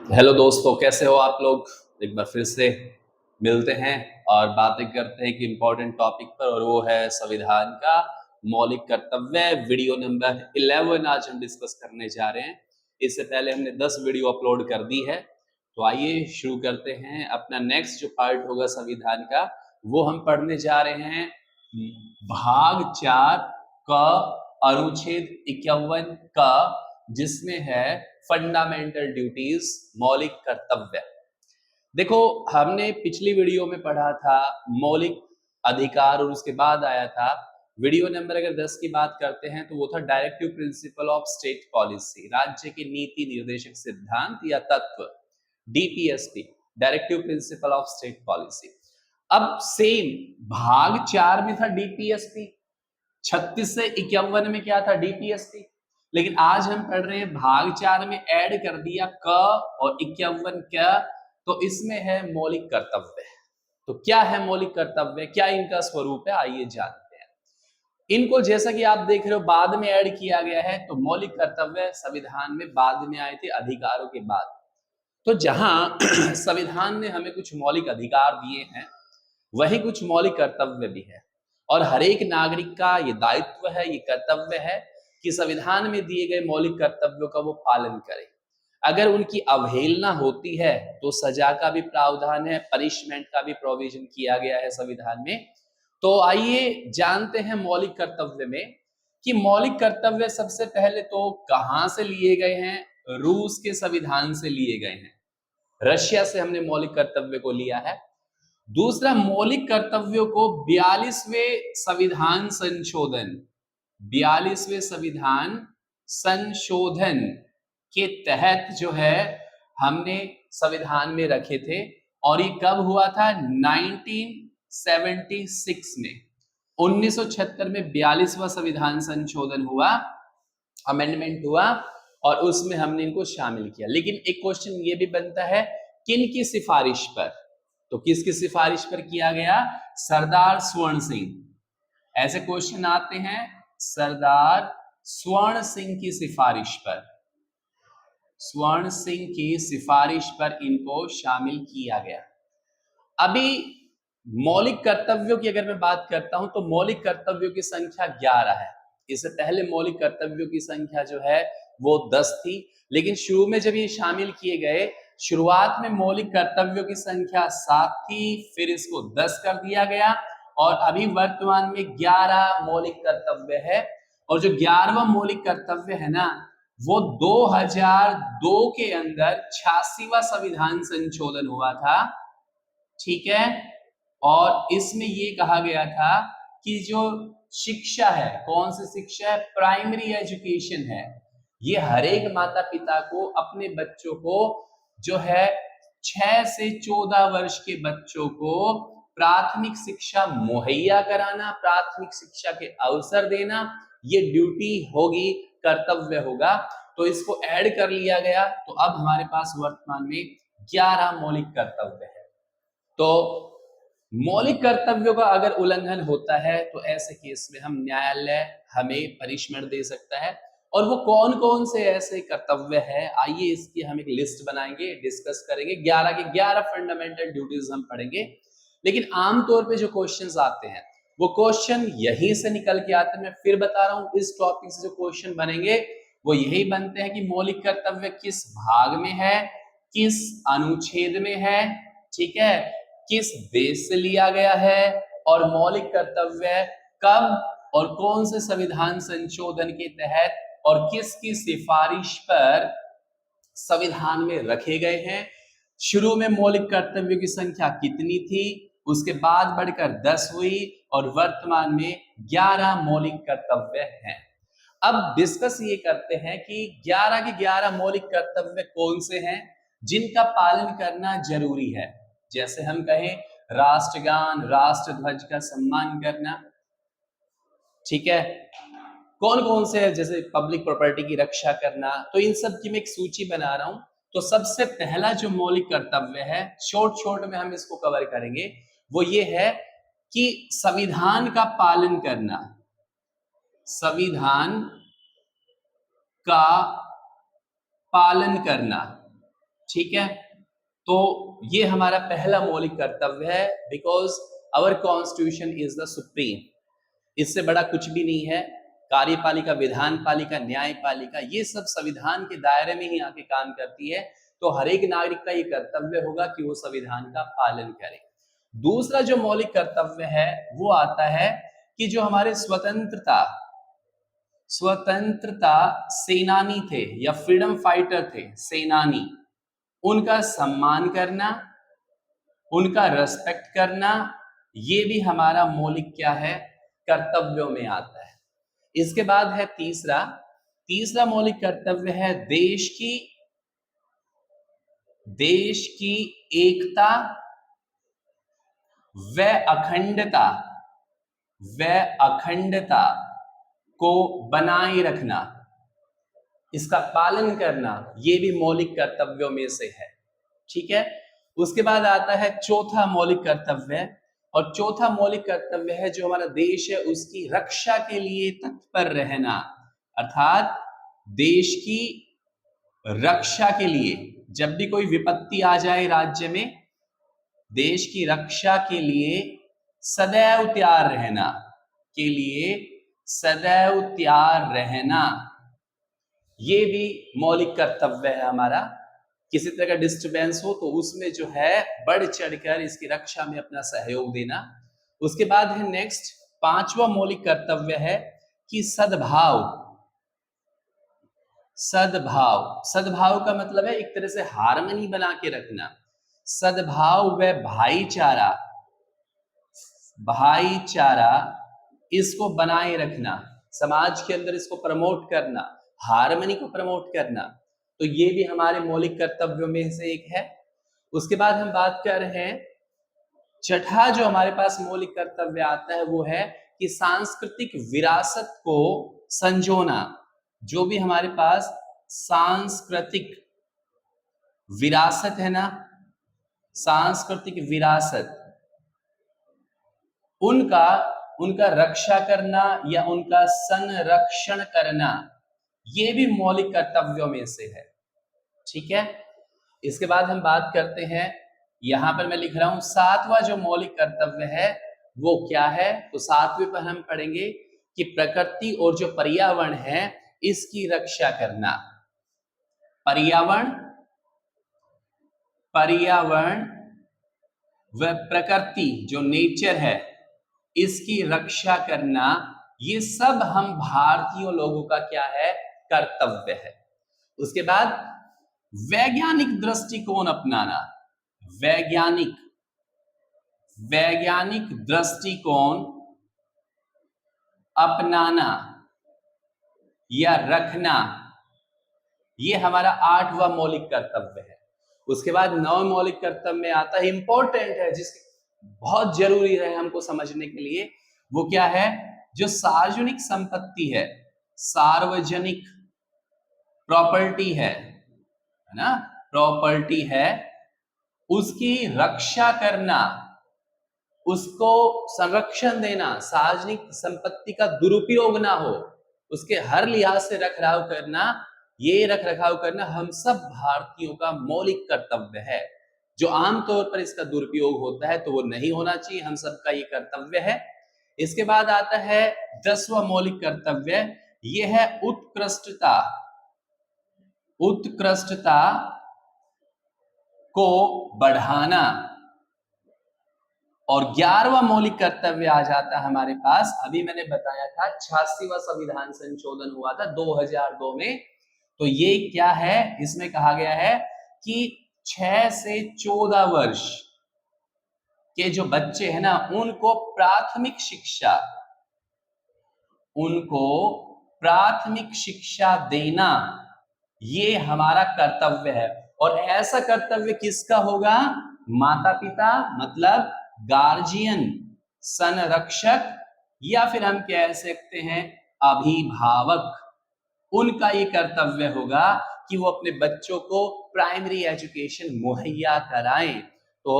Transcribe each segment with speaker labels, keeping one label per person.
Speaker 1: Hello दोस्तों, कैसे हो आप लोग। एक बार फिर से मिलते हैं और बातें करते हैं एक इम्पोर्टेंट टॉपिक पर, और वो है संविधान का मौलिक कर्तव्य। वीडियो नंबर 11 आज हम डिस्कस करने जा रहे हैं। इससे पहले हमने 10 वीडियो अपलोड कर दी है, तो आइए शुरू करते हैं। अपना नेक्स्ट जो पार्ट होगा संविधान का, वो हम पढ़ने जा रहे हैं भाग 4 का अनुच्छेद 51 का, जिसमें है फंडामेंटल ड्यूटीज, मौलिक कर्तव्य। देखो, हमने पिछली वीडियो में पढ़ा था मौलिक अधिकार, और उसके बाद आया था वीडियो नंबर अगर 10 की बात करते हैं तो वो था directive principle of state policy, राज्य के नीति निर्देशक सिद्धांत या तत्व, DPSP, directive principle of state policy. अब सेम भाग 4 में था डीपीएसपी, 36 से 51 में क्या था, डीपीएसपी। लेकिन आज हम पढ़ रहे हैं भाग 4 में ऐड कर दिया क और 51 क्या, तो इसमें है मौलिक कर्तव्य। तो क्या है मौलिक कर्तव्य, क्या इनका स्वरूप है, आइए जानते हैं। इनको जैसा कि आप देख रहे हो बाद में ऐड किया गया है, तो मौलिक कर्तव्य संविधान में बाद में आए थे अधिकारों के बाद। तो जहां संविधान ने हमें कुछ मौलिक अधिकार दिए हैं, वही कुछ मौलिक कर्तव्य भी है। और हर एक नागरिक का ये दायित्व है, ये कर्तव्य है कि संविधान में दिए गए मौलिक कर्तव्यों का वो पालन करे। अगर उनकी अवहेलना होती है तो सजा का भी प्रावधान है, पनिशमेंट का भी प्रोविजन किया गया है संविधान में। तो आइए जानते हैं मौलिक कर्तव्य में कि मौलिक कर्तव्य सबसे पहले तो कहां से लिए गए हैं। रूस के संविधान से लिए गए हैं, रशिया से हमने मौलिक कर्तव्य को लिया है। दूसरा, मौलिक कर्तव्यों को 42वें संविधान संशोधन, 42वें संविधान संशोधन के तहत जो है हमने संविधान में रखे थे। और ये कब हुआ था, 1976 में, 1976 में 42वां संविधान संशोधन हुआ, अमेंडमेंट हुआ, और उसमें हमने इनको शामिल किया। लेकिन एक क्वेश्चन ये भी बनता है, किन की सिफारिश पर। तो किसकी सिफारिश पर किया गया, सरदार स्वर्ण सिंह। ऐसे क्वेश्चन आते हैं, सरदार स्वर्ण सिंह की सिफारिश पर, स्वर्ण सिंह की सिफारिश पर इनको शामिल किया गया। अभी मौलिक कर्तव्यों की अगर मैं बात करता हूं तो मौलिक कर्तव्यों की संख्या 11 है। इससे पहले मौलिक कर्तव्यों की संख्या जो है वो 10 थी, लेकिन शुरू में जब ये शामिल किए गए, शुरुआत में मौलिक कर्तव्यों की संख्या 7 थी, फिर इसको 10 कर दिया गया, और अभी वर्तमान में 11 मौलिक कर्तव्य है। और जो 11वां मौलिक कर्तव्य है ना, वो 2002 के अंदर 86वां संविधान संशोधन हुआ था, ठीक है। और इसमें ये कहा गया था कि जो शिक्षा है, कौन सी शिक्षा है, प्राइमरी एजुकेशन है, ये हर एक माता पिता को अपने बच्चों को जो है 6 से 14 वर्ष के बच्चों को प्राथमिक शिक्षा मुहैया कराना, प्राथमिक शिक्षा के अवसर देना, ये ड्यूटी होगी, कर्तव्य होगा। तो इसको ऐड कर लिया गया, तो अब हमारे पास वर्तमान में 11 मौलिक कर्तव्य है। तो मौलिक कर्तव्यों का अगर उल्लंघन होता है तो ऐसे केस में हम न्यायालय हमें पनिशमेंट दे सकता है। और वो कौन कौन से ऐसे कर्तव्य है, आइए इसकी हम एक लिस्ट बनाएंगे, डिस्कस करेंगे। 11 के 11 फंडामेंटल ड्यूटीज हम पढ़ेंगे। लेकिन आमतौर पे जो क्वेश्चंस आते हैं वो क्वेश्चन यहीं से निकल के आते हैं। मैं फिर बता रहा हूं, इस टॉपिक से जो क्वेश्चन बनेंगे वो यही बनते हैं कि मौलिक कर्तव्य किस भाग में है, किस अनुच्छेद में है, ठीक है, किस देश से लिया गया है, और मौलिक कर्तव्य कब और कौन से संविधान संशोधन के तहत और किसकी सिफारिश पर संविधान में रखे गए हैं। शुरू में मौलिक कर्तव्यों की संख्या कितनी थी, उसके बाद बढ़कर 10 हुई, और वर्तमान में 11 मौलिक कर्तव्य हैं। अब डिस्कस ये करते हैं कि 11 के 11 मौलिक कर्तव्य कौन से हैं जिनका पालन करना जरूरी है। जैसे हम कहें राष्ट्रगान, राष्ट्र ध्वज का सम्मान करना, ठीक है। कौन कौन से है, जैसे पब्लिक प्रॉपर्टी की रक्षा करना। तो इन सब की मैं एक सूची बना रहा हूं। तो सबसे पहला जो मौलिक कर्तव्य है, शॉर्ट में हम इसको कवर करेंगे, वो ये है कि संविधान का पालन करना, संविधान का पालन करना, ठीक है, तो ये हमारा पहला मौलिक कर्तव्य है, because our constitution is the supreme. इससे बड़ा कुछ भी नहीं है। कार्यपालिका, विधान पालिका, न्यायपालिका, ये सब संविधान के दायरे में ही आके काम करती है। तो हर एक नागरिक का ये कर्तव्य होगा कि वो संविधान का पालन करे। दूसरा जो मौलिक कर्तव्य है वो आता है कि जो हमारे स्वतंत्रता सेनानी थे या फ्रीडम फाइटर थे, सेनानी, उनका सम्मान करना, उनका रेस्पेक्ट करना, ये भी हमारा मौलिक क्या है, कर्तव्यों में आता है। इसके बाद है तीसरा मौलिक कर्तव्य है देश की एकता व अखंडता को बनाए रखना, इसका पालन करना, ये भी मौलिक कर्तव्यों में से है। ठीक है, उसके बाद आता है चौथा मौलिक कर्तव्य, और चौथा मौलिक कर्तव्य है जो हमारा देश है उसकी रक्षा के लिए तत्पर रहना। अर्थात देश की रक्षा के लिए जब भी कोई विपत्ति आ जाए राज्य में, देश की रक्षा के लिए सदैव तैयार रहना, ये भी मौलिक कर्तव्य है हमारा। किसी तरह का डिस्टरबेंस हो तो उसमें जो है बढ़ चढ़कर इसकी रक्षा में अपना सहयोग देना। उसके बाद है नेक्स्ट, पांचवा मौलिक कर्तव्य है कि सद्भाव का मतलब है एक तरह से हार्मनी बना के रखना, सद्भाव व भाईचारा इसको बनाए रखना, समाज के अंदर इसको प्रमोट करना, हार्मनी को प्रमोट करना, तो ये भी हमारे मौलिक कर्तव्यों में से एक है। उसके बाद हम बात कर रहे हैं छठा जो हमारे पास मौलिक कर्तव्य आता है वो है कि सांस्कृतिक विरासत को संजोना। जो भी हमारे पास सांस्कृतिक विरासत है ना, सांस्कृतिक विरासत, उनका रक्षा करना या उनका संरक्षण करना, ये भी मौलिक कर्तव्यों में से है। ठीक है, इसके बाद हम बात करते हैं, यहां पर मैं लिख रहा हूं सातवां जो मौलिक कर्तव्य है वो क्या है। तो सातवें पर हम पढ़ेंगे कि प्रकृति और जो पर्यावरण है इसकी रक्षा करना। पर्यावरण व प्रकृति जो नेचर है इसकी रक्षा करना, ये सब हम भारतीय लोगों का क्या है, कर्तव्य है। उसके बाद वैज्ञानिक दृष्टिकोण अपनाना, वैज्ञानिक दृष्टिकोण अपनाना या रखना, ये हमारा आठवां मौलिक कर्तव्य है। उसके बाद नौ मौलिक कर्तव्य में आता है, इंपॉर्टेंट है, जिसकी बहुत जरूरी है हमको समझने के लिए, वो क्या है, जो सार्वजनिक संपत्ति है, सार्वजनिक प्रॉपर्टी है ना, प्रॉपर्टी है, उसकी रक्षा करना, उसको संरक्षण देना, सार्वजनिक संपत्ति का दुरुपयोग ना हो, उसके हर लिहाज से रखरखाव करना हम सब भारतीयों का मौलिक कर्तव्य है। जो आमतौर पर इसका दुरुपयोग होता है तो वो नहीं होना चाहिए, हम सबका ये कर्तव्य है। इसके बाद आता है 10वां मौलिक कर्तव्य, ये है उत्कृष्टता को बढ़ाना। और 11वां मौलिक कर्तव्य आ जाता है हमारे पास, अभी मैंने बताया था 86वां संविधान संशोधन हुआ था 2002 में, तो ये क्या है, इसमें कहा गया है कि 6 से 14 वर्ष के जो बच्चे हैं ना, उनको प्राथमिक शिक्षा देना, ये हमारा कर्तव्य है। और ऐसा कर्तव्य किसका होगा, माता पिता मतलब गार्जियन, संरक्षक, या फिर हम कह सकते हैं अभिभावक, उनका ये कर्तव्य होगा कि वो अपने बच्चों को प्राइमरी एजुकेशन मुहैया कराएं। तो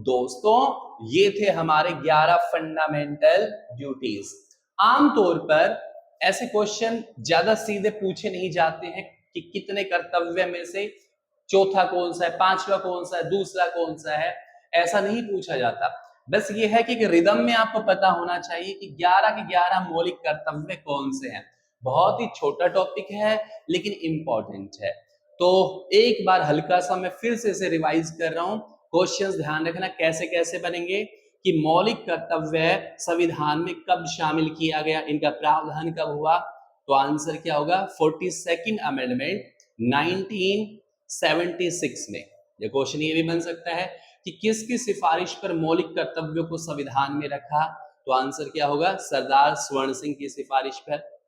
Speaker 1: दोस्तों, ये थे हमारे 11 फंडामेंटल ड्यूटीज। आमतौर पर ऐसे क्वेश्चन ज्यादा सीधे पूछे नहीं जाते हैं कि कितने कर्तव्य में से चौथा कौन सा है, पांचवा कौन सा है, दूसरा कौन सा है, ऐसा नहीं पूछा जाता। बस ये है कि रिदम में आपको पता होना चाहिए कि 11 के 11 मौलिक कर्तव्य कौन से हैं। बहुत ही छोटा टॉपिक है लेकिन इंपॉर्टेंट है। तो एक बार हल्का सा मैं फिर से इसे रिवाइज कर रहा हूं। क्वेश्चंस ध्यान रखना कैसे कैसे बनेंगे कि मौलिक कर्तव्य संविधान में कब शामिल किया गया, इनका प्रावधान कब हुआ। तो आंसर क्या होगा, 42nd अमेंडमेंट 1976 में। ये क्वेश्चन ये भी बन सकता है कि किसकी सिफारिश पर मौलिक कर्तव्यों को संविधान में रखा। तो आंसर क्या होगा, सरदार स्वर्ण सिंह की सिफारिश पर।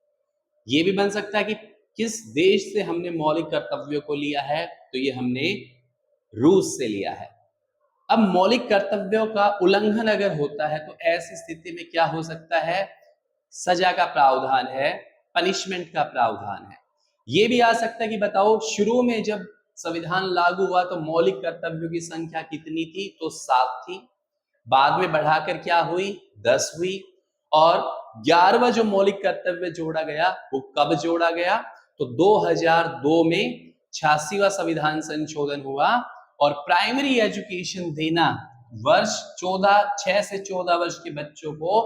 Speaker 1: यह भी बन सकता है कि किस देश से हमने मौलिक कर्तव्यों को लिया है। तो ये हमने रूस से लिया है। अब मौलिक कर्तव्यों का उल्लंघन अगर होता है तो ऐसी स्थिति में क्या हो सकता है, सजा का प्रावधान है, पनिशमेंट का प्रावधान है। यह भी आ सकता है कि बताओ शुरू में जब संविधान लागू हुआ तो मौलिक कर्तव्यों की संख्या कितनी थी, तो 7 थी। बाद में बढ़ाकर क्या हुई, 10 हुई। और 11वां जो मौलिक कर्तव्य जोड़ा गया वो कब जोड़ा गया, तो 2002 में 86वां संविधान संशोधन हुआ। और प्राइमरी एजुकेशन देना, वर्ष 6 से 14 वर्ष के बच्चों को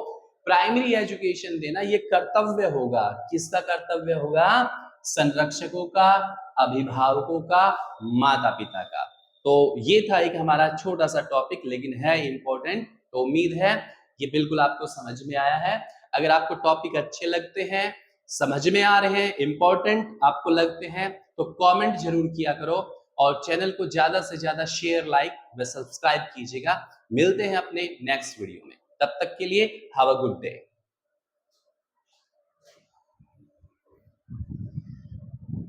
Speaker 1: प्राइमरी एजुकेशन देना ये कर्तव्य होगा। किसका कर्तव्य होगा, संरक्षकों का, अभिभावकों का, माता पिता का। तो ये था एक हमारा छोटा सा टॉपिक लेकिन है इंपॉर्टेंट। तो उम्मीद है ये बिल्कुल आपको समझ में आया है। अगर आपको टॉपिक अच्छे लगते हैं, समझ में आ रहे हैं, इंपॉर्टेंट आपको लगते हैं तो कमेंट जरूर किया करो और चैनल को ज्यादा से ज्यादा शेयर, लाइक व सब्सक्राइब कीजिएगा। मिलते हैं अपने नेक्स्ट वीडियो में, तब तक के लिए हैव अ गुड डे।